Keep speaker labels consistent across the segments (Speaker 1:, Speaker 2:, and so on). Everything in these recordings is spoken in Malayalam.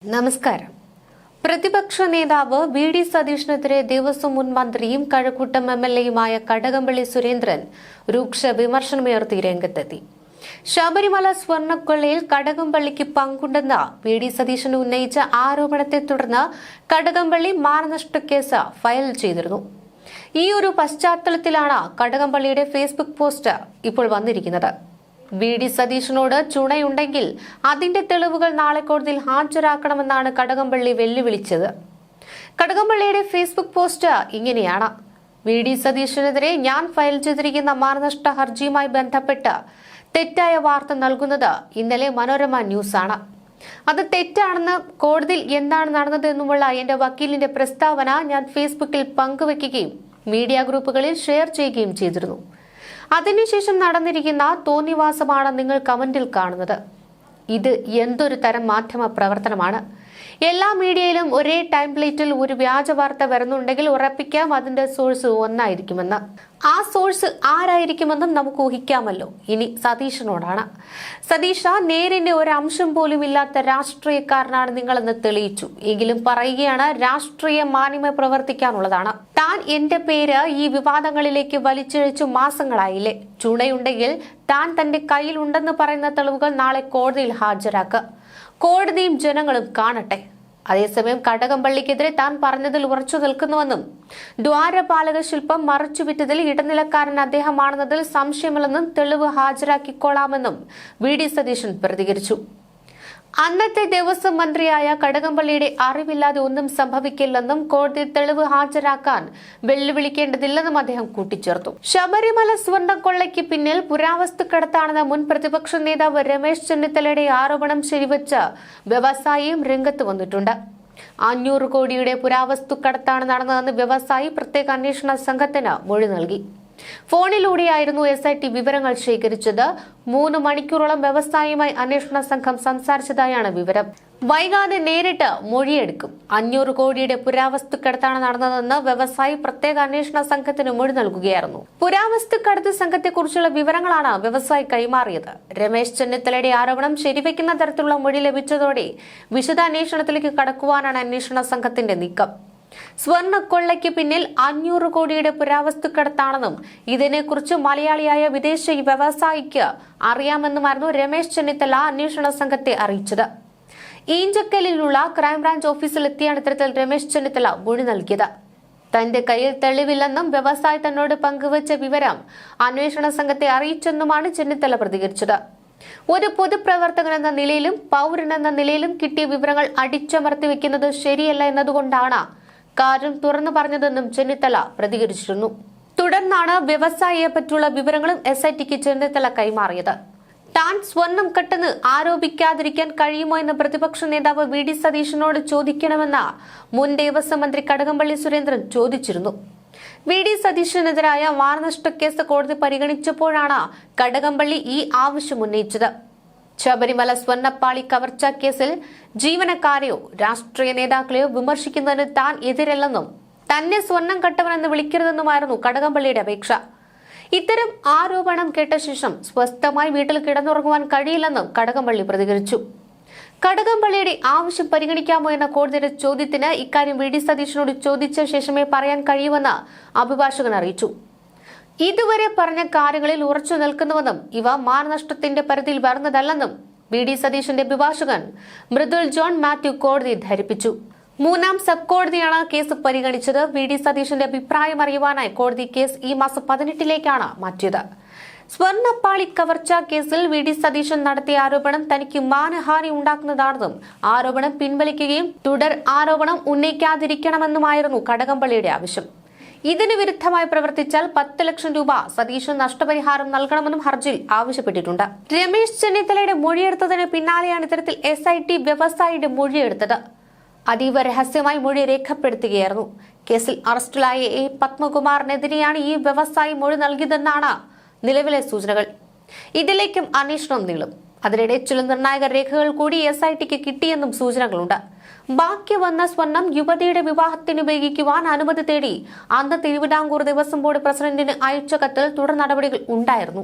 Speaker 1: നമസ്കാരം. പ്രതിപക്ഷ നേതാവ് വി.ഡി. സതീശനെതിരെ ദേവസ്വം മുൻ മന്ത്രിയും കഴക്കൂട്ടം എം.എൽ.എയുമായ കടകംപള്ളി സുരേന്ദ്രൻ രൂക്ഷ വിമർശനമുയർത്തി രംഗത്തെത്തി. ശബരിമല സ്വർണ്ണക്കൊള്ളയിൽ കടകംപള്ളിക്ക് പങ്കുണ്ടെന്ന വി.ഡി. സതീശൻ ഉന്നയിച്ച ആരോപണത്തെ തുടർന്ന് കടകംപള്ളി മാനനഷ്ടക്കേസ് ഫയൽ ചെയ്തിരുന്നു. ഈ ഒരു പശ്ചാത്തലത്തിലാണ് കടകംപള്ളിയുടെ ഫേസ്ബുക്ക് പോസ്റ്റ് ഇപ്പോൾ വന്നിരിക്കുന്നത്. വി.ഡി. സതീശനോട് ചുണയുണ്ടെങ്കിൽ അതിന്റെ തെളിവുകൾ നാളെ കോടതിയിൽ ഹാജരാക്കണമെന്നാണ് കടകംപള്ളി വെല്ലുവിളിച്ചത്. കടകംപള്ളിയുടെ ഫേസ്ബുക്ക് പോസ്റ്റ് ഇങ്ങനെയാണ്: വി.ഡി. സതീശനെതിരെ ഞാൻ ഫയൽ ചെയ്തിരിക്കുന്ന മാനനഷ്ട ഹർജിയുമായി ബന്ധപ്പെട്ട് തെറ്റായ വാർത്ത നൽകുന്നത് ഇന്നലെ മനോരമ ന്യൂസാണ്. അത് തെറ്റാണെന്ന് കോടതിയിൽ എന്താണ് നടന്നതെന്നുമുള്ള എന്റെ വക്കീലിന്റെ പ്രസ്താവന ഞാൻ ഫേസ്ബുക്കിൽ പങ്കുവയ്ക്കുകയും മീഡിയ ഗ്രൂപ്പുകളിൽ ഷെയർ ചെയ്യുകയും ചെയ്തിരുന്നു. അതിനുശേഷം നടന്നിരിക്കുന്ന തോന്നിവാസമാണ് നിങ്ങൾ കമന്റിൽ കാണുന്നത്. ഇത് എന്തൊരു തരം മാധ്യമ പ്രവർത്തനമാണ്? എല്ലാ മീഡിയയിലും ഒരേ ടെംപ്ലേറ്റിൽ ഒരു വ്യാജ വാർത്ത വരുന്നുണ്ടെങ്കിൽ ഉറപ്പിക്കാം അതിന്റെ സോഴ്സ് ഒന്നായിരിക്കുമെന്ന്. ആ സോഴ്സ് ആരായിരിക്കുമെന്നും നമുക്ക് ഊഹിക്കാമല്ലോ. ഇനി സതീശനോടാണ്. സതീശ, നേരിന്റെ ഒരു അംശം പോലും ഇല്ലാത്ത രാഷ്ട്രീയക്കാരനാണ് നിങ്ങളെന്ന് തെളിയിച്ചു. എങ്കിലും പറയുകയാണ്, രാഷ്ട്രീയം മാന്യമായി പ്രവർത്തിക്കാനുള്ളതാണ്. താൻ എന്റെ പേര് ഈ വിവാദങ്ങളിലേക്ക് വലിച്ചിഴച്ചു മാസങ്ങളായില്ലേ? ചുണയുണ്ടെങ്കിൽ താൻ തന്റെ കയ്യിൽ ഉണ്ടെന്ന് പറയുന്ന തെളിവുകൾ നാളെ കോടതിയിൽ ഹാജരാക്കുക. കോടതിയും ജനങ്ങളും കാണട്ടെ. അതേസമയം കടകംപള്ളിക്കെതിരെ താൻ പറഞ്ഞതിൽ ഉറച്ചു നിൽക്കുന്നുവെന്നും ദ്വാരപാലക ശില്പം മറച്ചുവിറ്റതിൽ ഇടനിലക്കാരൻ അദ്ദേഹമാണെന്നതിൽ സംശയമില്ലെന്നും തെളിവ് ഹാജരാക്കിക്കൊള്ളാമെന്നും വി.ഡി. സതീശൻ പ്രതികരിച്ചു. അന്നത്തെ ദേവസ്വം മന്ത്രിയായ കടകംപള്ളിയുടെ അറിവില്ലാതെ ഒന്നും സംഭവിക്കില്ലെന്നും കോടതിയിൽ തെളിവ് ഹാജരാക്കാൻ വെല്ലുവിളിക്കേണ്ടതില്ലെന്നും അദ്ദേഹം കൂട്ടിച്ചേർത്തു. ശബരിമല സ്വർണ്ണക്കൊള്ളയ്ക്ക് പിന്നിൽ പുരാവസ്തു കടത്താണെന്ന മുൻ പ്രതിപക്ഷ നേതാവ് രമേശ് ചെന്നിത്തലയുടെ ആരോപണം ശരിവച്ച് വ്യവസായിയും രംഗത്ത് വന്നിട്ടുണ്ട്. 500 കോടിയുടെ പുരാവസ്തു കടത്താണ് നടന്നതെന്ന് വ്യവസായി പ്രത്യേക അന്വേഷണ സംഘത്തിന് മൊഴി നൽകി. ഫോണിലൂടെയായിരുന്നു SIT വിവരങ്ങൾ ശേഖരിച്ചത്. 3 മണിക്കൂറോളം വ്യവസായിയുമായി അന്വേഷണ സംഘം സംസാരിച്ചതായാണ് വിവരം. വൈകാതെ നേരിട്ട് മൊഴിയെടുക്കും. 500 കോടിയുടെ പുരാവസ്തു കടത്താണ് നടന്നതെന്ന് വ്യവസായി പ്രത്യേക അന്വേഷണ സംഘത്തിന് മൊഴി നൽകുകയായിരുന്നു. പുരാവസ്തു കടത്ത് സംഘത്തെക്കുറിച്ചുള്ള വിവരങ്ങളാണ് വ്യവസായി കൈമാറിയത്. രമേശ് ചെന്നിത്തലയുടെ ആരോപണം ശരിവെക്കുന്ന തരത്തിലുള്ള മൊഴി ലഭിച്ചതോടെ വിശദാന്വേഷണത്തിലേക്ക് കടക്കുവാനാണ് അന്വേഷണ സംഘത്തിന്റെ നീക്കം. സ്വർണ്ണക്കൊള്ളയ്ക്ക് പിന്നിൽ 500 കോടിയുടെ പുരാവസ്തു കടത്താണെന്നും ഇതിനെക്കുറിച്ച് മലയാളിയായ വിദേശ വ്യവസായിക്ക് അറിയാമെന്നുമായിരുന്നു രമേശ് ചെന്നിത്തല അന്വേഷണ സംഘത്തെ അറിയിച്ചത്. ഈഞ്ചക്കലിലുള്ള ക്രൈംബ്രാഞ്ച് ഓഫീസിൽ എത്തിയാണ് ഇത്തരത്തിൽ രമേശ് ചെന്നിത്തല മൊഴി നൽകിയത്. തന്റെ കയ്യിൽ തെളിവില്ലെന്നും വ്യവസായി തന്നോട് പങ്കുവച്ച വിവരം അന്വേഷണ സംഘത്തെ അറിയിച്ചെന്നുമാണ് ചെന്നിത്തല പ്രതികരിച്ചത്. ഒരു പൊതുപ്രവർത്തകൻ എന്ന നിലയിലും പൗരൻ എന്ന നിലയിലും കിട്ടിയ വിവരങ്ങൾ അടിച്ചമർത്തി വെക്കുന്നത് ശരിയല്ല എന്നതുകൊണ്ടാണ് കാര്യം തുറന്നു പറഞ്ഞതെന്നും ചെന്നിത്തല പ്രതികരിച്ചിരുന്നു. തുടർന്നാണ് വ്യവസായിയെ പറ്റിയുള്ള വിവരങ്ങളും SITക്ക് ചെന്നിത്തല കൈമാറിയത്. താൻ സ്വർണം കട്ടെന്ന് ആരോപിക്കാതിരിക്കാൻ കഴിയുമോ എന്ന് പ്രതിപക്ഷ നേതാവ് വി.ഡി. സതീശനോട് ചോദിക്കണമെന്ന് മുൻ ദേവസ്വം മന്ത്രി കടകംപള്ളി സുരേന്ദ്രൻ ചോദിച്ചിരുന്നു. വി.ഡി. സതീശനെതിരായ മാനനഷ്ടക്കേസ് കോടതി പരിഗണിച്ചപ്പോഴാണ് കടകംപള്ളി ഈ ആവശ്യം ഉന്നയിച്ചത്. ശബരിമല സ്വർണ്ണപ്പാളി കവർച്ച കേസിൽ ജീവനക്കാരെയോ രാഷ്ട്രീയ നേതാക്കളെയോ വിമർശിക്കുന്നതിന് താൻ എതിരല്ലെന്നും തന്നെ സ്വർണം കട്ടവനെന്ന് വിളിക്കരുതെന്നുമായിരുന്നു കടകംപള്ളിയുടെ അപേക്ഷ. ഇത്തരം ആരോപണം കേട്ട ശേഷം സ്വസ്ഥമായി വീട്ടിൽ കിടന്നുറങ്ങുവാൻ കഴിയില്ലെന്നും കടകംപള്ളി പ്രതികരിച്ചു. കടകംപള്ളിയുടെ ആവശ്യം പരിഗണിക്കാമോ എന്ന കോടതിയുടെ ചോദ്യത്തിന് ഇക്കാര്യം വി.ഡി. സതീശനോട് ചോദിച്ച ശേഷമേ പറയാൻ കഴിയുമെന്ന് അഭിഭാഷകൻ അറിയിച്ചു. ഇതുവരെ പറഞ്ഞ കാര്യങ്ങളിൽ ഉറച്ചു നിൽക്കുന്നുവെന്നും ഇവ മാനനഷ്ടത്തിന്റെ പരിധിയിൽ വരുന്നതല്ലെന്നും വി.ഡി. സതീശന്റെ അഭിഭാഷകൻ മൃദുൽ ജോൺ മാത്യു കോടതിയെ ധരിപ്പിച്ചു. 3ാം സബ് കോടതിയാണ് കേസ് പരിഗണിച്ചത്. വി.ഡി. സതീശന്റെ അഭിപ്രായം അറിയുവാനായി കോടതി കേസ് ഈ മാസം 18-ലേക്കാണ് മാറ്റിയത്. സ്വർണ്ണപ്പാളി കവർച്ച കേസിൽ വി.ഡി. സതീശൻ നടത്തിയ ആരോപണം തനിക്ക് മാനഹാനി ഉണ്ടാക്കുന്നതാണെന്നും ആരോപണം പിൻവലിക്കുകയും തുടർ ആരോപണം ഉന്നയിക്കാതിരിക്കണമെന്നുമായിരുന്നു കടകംപള്ളിയുടെ ആവശ്യം. ഇതിന് വിരുദ്ധമായി പ്രവർത്തിച്ചാൽ 10 ലക്ഷം രൂപ സതീശൻ നഷ്ടപരിഹാരം നൽകണമെന്നും ഹർജിയിൽ ആവശ്യപ്പെട്ടിട്ടുണ്ട്. രമേശ് ചെന്നിത്തലയുടെ മൊഴിയെടുത്തതിന് പിന്നാലെയാണ് ഇത്തരത്തിൽ SIT വ്യവസായിയുടെ മൊഴിയെടുത്തത്. അതീവ രഹസ്യമായി മൊഴി രേഖപ്പെടുത്തുകയായിരുന്നു. കേസിൽ അറസ്റ്റിലായ A. പത്മകുമാറിനെതിരെയാണ് ഈ വ്യവസായി മൊഴി നൽകിയതെന്നാണ് നിലവിലെ സൂചനകൾ. ഇതിലേക്കും അന്വേഷണം നീളും. അതിനിടെ ചില നിർണായക രേഖകൾ കൂടി SITക്ക് കിട്ടിയെന്നും സൂചനകളുണ്ട്. ബാക്കി വന്ന സ്വർണം യുവതിയുടെ വിവാഹത്തിന് ഉപയോഗിക്കുവാൻ അനുമതി തേടി അന്ന് തിരുവിതാംകൂർ ദേവസ്വം ബോർഡ് പ്രസിഡന്റിന് അയച്ച കത്തിൽ തുടർ നടപടികൾ ഉണ്ടായിരുന്നു.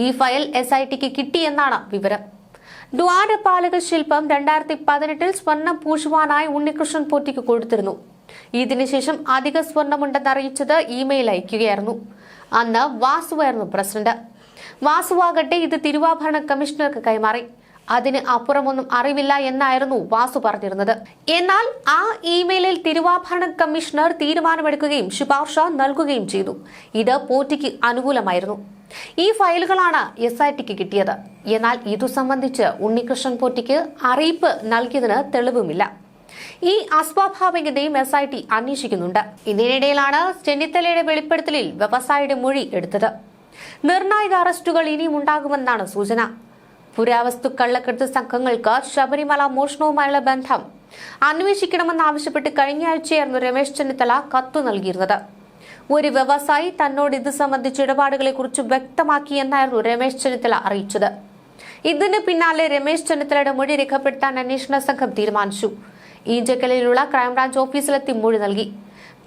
Speaker 1: ഈ ഫയൽ SITക്ക് കിട്ടിയെന്നാണ് വിവരം. ദ്വാരപാലക ശില്പം 2018 സ്വർണം പൂശുവാനായി ഉണ്ണികൃഷ്ണൻ പോറ്റിക്ക് കൊടുത്തിരുന്നു. ഇതിനുശേഷം അധിക സ്വർണമുണ്ടെന്ന് അറിയിച്ചത് ഇമെയിൽ അയക്കുകയായിരുന്നു. അന്ന് വാസുവായിരുന്നു പ്രസിഡന്റ്. വാസുവാകട്ടെ ഇത് തിരുവാഭരണ കമ്മീഷണർക്ക് കൈമാറി. അതിന് അപ്പുറമൊന്നും അറിവില്ല എന്നായിരുന്നു വാസു പറഞ്ഞിരുന്നത്. എന്നാൽ ആ ഇമെയിലിൽ തിരുവാഭരണ കമ്മീഷണർ തീരുമാനമെടുക്കുകയും ശുപാർശ നൽകുകയും ചെയ്തു. ഇത് പോറ്റിക്ക് അനുകൂലമായിരുന്നു. ഈ ഫയലുകളാണ് SITക്ക് കിട്ടിയത്. എന്നാൽ ഇതു സംബന്ധിച്ച് ഉണ്ണികൃഷ്ണൻ പോറ്റിക്ക് അറിയിപ്പ് നൽകിയതിന് തെളിവുമില്ല. ഈ അസ്വാഭാവികതയും SIT അന്വേഷിക്കുന്നുണ്ട്. ഇതിനിടയിലാണ് ചെന്നിത്തലയുടെ വെളിപ്പെടുത്തലിൽ വ്യവസായിയുടെ മൊഴി എടുത്തത്. നിർണായക അറസ്റ്റുകൾ ഇനിയും ഉണ്ടാകുമെന്നാണ് സൂചന. പുരാവസ്തു കള്ളക്കടത്ത് സംഘങ്ങൾക്ക് ശബരിമല മോഷണവുമായുള്ള ബന്ധം അന്വേഷിക്കണമെന്നാവശ്യപ്പെട്ട് കഴിഞ്ഞയാഴ്ചയായിരുന്നു രമേശ് ചെന്നിത്തല കത്തു നൽകിയിരുന്നത്. ഒരു വ്യവസായി തന്നോട് ഇത് സംബന്ധിച്ച ഇടപാടുകളെ കുറിച്ച് വ്യക്തമാക്കിയെന്നായിരുന്നു രമേശ് ചെന്നിത്തല അറിയിച്ചത്. ഇതിന് പിന്നാലെ രമേശ് ചെന്നിത്തലയുടെ മൊഴി രേഖപ്പെടുത്താൻ അന്വേഷണ സംഘം തീരുമാനിച്ചു. ഈഞ്ചക്കലിലുള്ള ക്രൈംബ്രാഞ്ച് ഓഫീസിലെത്തി മൊഴി നൽകി.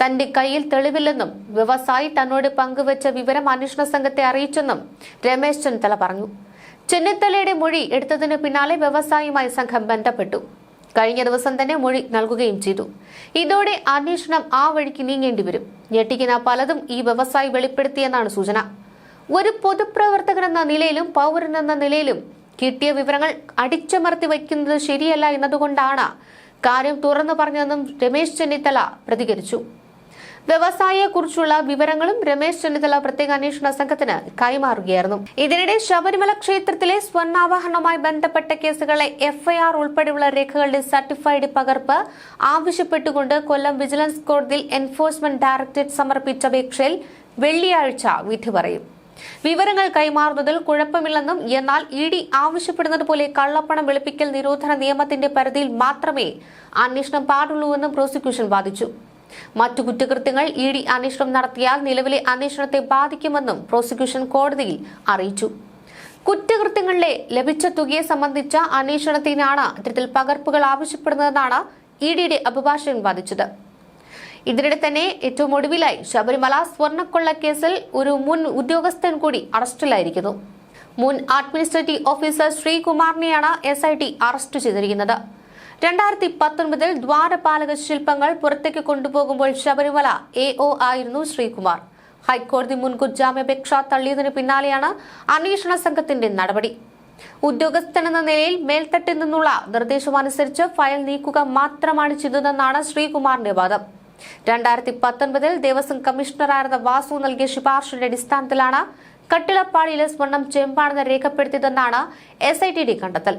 Speaker 1: തന്റെ കയ്യിൽ തെളിവില്ലെന്നും വ്യവസായി തന്നോട് പങ്കുവച്ച വിവരം അന്വേഷണ സംഘത്തെ അറിയിച്ചെന്നും രമേശ് ചെന്നിത്തല പറഞ്ഞു. ചെന്നിത്തലയുടെ മൊഴി എടുത്തതിന് പിന്നാലെ വ്യവസായിയുമായി സംഘം ബന്ധപ്പെട്ടു. കഴിഞ്ഞ ദിവസം തന്നെ മൊഴി നൽകുകയും ചെയ്തു. ഇതോടെ അന്വേഷണം ആ വഴിക്ക് നീങ്ങേണ്ടി വരും. ഞെട്ടിക്കുന്ന പലതും ഈ വ്യവസായി വെളിപ്പെടുത്തിയെന്നാണ് സൂചന. ഒരു പൊതുപ്രവർത്തകനെന്ന നിലയിലും പൗരനെന്ന നിലയിലും കിട്ടിയ വിവരങ്ങൾ അടിച്ചമർത്തി വയ്ക്കുന്നത് ശരിയല്ല എന്നതുകൊണ്ടാണ് കാര്യം തുറന്നു പറഞ്ഞതെന്നും രമേശ് ചെന്നിത്തല പ്രതികരിച്ചു. വ്യവസായിയെക്കുറിച്ചുള്ള വിവരങ്ങളും രമേശ് ചെന്നിത്തല പ്രത്യേക അന്വേഷണ സംഘത്തിന് കൈമാറുകയായിരുന്നു. ഇതിനിടെ ശബരിമല ക്ഷേത്രത്തിലെ സ്വർണ്ണാവഹരണവുമായി ബന്ധപ്പെട്ട കേസുകളെ FIR ഉൾപ്പെടെയുള്ള രേഖകളുടെ സർട്ടിഫൈഡ് പകർപ്പ് ആവശ്യപ്പെട്ടുകൊണ്ട് കൊല്ലം വിജിലൻസ് കോടതിയിൽ എൻഫോഴ്സ്മെന്റ് ഡയറക്ടറേറ്റ് സമർപ്പിച്ച അപേക്ഷയിൽ വെള്ളിയാഴ്ച വിധി പറയും. വിവരങ്ങൾ കൈമാറുന്നതിൽ കുഴപ്പമില്ലെന്നും എന്നാൽ ED ആവശ്യപ്പെടുന്നത് പോലെ കള്ളപ്പണം വെളുപ്പിക്കൽ നിരോധന നിയമത്തിന്റെ പരിധിയിൽ മാത്രമേ അന്വേഷണം പാടുള്ളൂവെന്നും പ്രോസിക്യൂഷൻ വാദിച്ചു. മറ്റു കുറ്റകൃത്യങ്ങൾ ED അന്വേഷണം നടത്തിയാൽ നിലവിലെ അന്വേഷണത്തെ ബാധിക്കുമെന്നും പ്രോസിക്യൂഷൻ കോടതിയിൽ അറിയിച്ചു. കുറ്റകൃത്യങ്ങളിലെ ലഭിച്ച തുകയെ സംബന്ധിച്ച അന്വേഷണത്തിനാണ് ഇത്തരത്തിൽ പകർപ്പുകൾ ആവശ്യപ്പെടുന്നതെന്നാണ് EDയുടെ അഭിഭാഷകൻ വാദിച്ചത്. ഇതിനിടെ തന്നെ ഏറ്റവും ഒടുവിലായി ശബരിമല സ്വർണ്ണക്കൊള്ള കേസിൽ ഒരു മുൻ ഉദ്യോഗസ്ഥൻ കൂടി അറസ്റ്റിലായിരിക്കുന്നു. മുൻ അഡ്മിനിസ്ട്രേറ്റീവ് ഓഫീസർ ശ്രീകുമാറിനെയാണ് SIT അറസ്റ്റ് ചെയ്തിരിക്കുന്നത്. 2019 ദ്വാരപാലക ശില്പങ്ങൾ പുറത്തേക്ക് കൊണ്ടുപോകുമ്പോൾ ശബരിമല AO ആയിരുന്നു ശ്രീകുമാർ. ഹൈക്കോടതി മുൻകൂർ ജാമ്യാപേക്ഷ തള്ളിയതിനു പിന്നാലെയാണ് അന്വേഷണ സംഘത്തിന്റെ നടപടി. ഉദ്യോഗസ്ഥനെന്ന നിലയിൽ മേൽത്തട്ടിൽ നിന്നുള്ള നിർദ്ദേശമനുസരിച്ച് ഫയൽ നീക്കുക മാത്രമാണ് ചെയ്തതെന്നാണ് ശ്രീകുമാറിന്റെ വാദം. 2019 ദേവസ്വം കമ്മീഷണറായിരുന്ന വാസു നൽകിയ ശുപാർശയുടെ അടിസ്ഥാനത്തിലാണ് കട്ടിളപ്പാടിയിലെ സ്വർണം ചെമ്പാണെന്ന് രേഖപ്പെടുത്തിയതെന്നാണ് SITയുടെ കണ്ടെത്തൽ.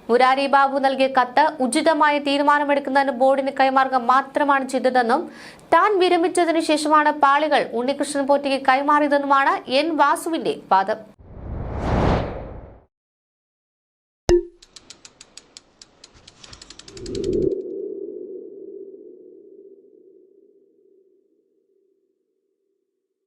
Speaker 1: മുരാരി ബാബു നൽകിയ കത്ത് ഉചിതമായ തീരുമാനമെടുക്കുന്നതിന് ബോർഡിന് കൈമാറുക മാത്രമാണ് ചെയ്തതെന്നും താൻ വിരമിച്ചതിനു ശേഷമാണ് പാളികൾ ഉണ്ണികൃഷ്ണൻ പോറ്റിക്ക് കൈമാറിയതെന്നുമാണ് N വാസുവിന്റെ വാദം.